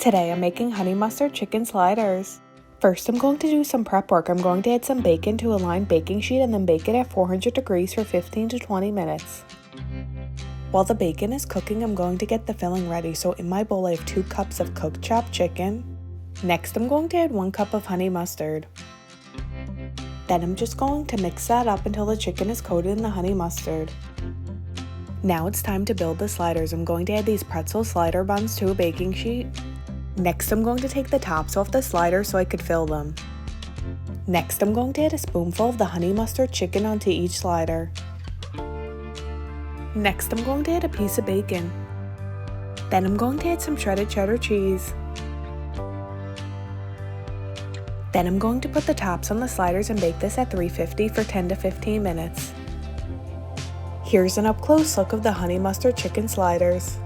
Today I'm making honey mustard chicken sliders. First I'm going to do some prep work. I'm going to add some bacon to a lined baking sheet and then bake it at 400 degrees for 15 to 20 minutes. While the bacon is cooking, I'm going to get the filling ready. So in my bowl I have 2 cups of cooked chopped chicken. Next I'm going to add 1 cup of honey mustard. Then I'm just going to mix that up until the chicken is coated in the honey mustard. Now it's time to build the sliders. I'm going to add these pretzel slider buns to a baking sheet. Next I'm going to take the tops off the slider so I could fill them. Next I'm going to add a spoonful of the honey mustard chicken onto each slider. Next I'm going to add a piece of bacon. Then I'm going to add some shredded cheddar cheese. Then I'm going to put the tops on the sliders and bake this at 350 for 10 to 15 minutes. Here's an up-close look of the honey mustard chicken sliders.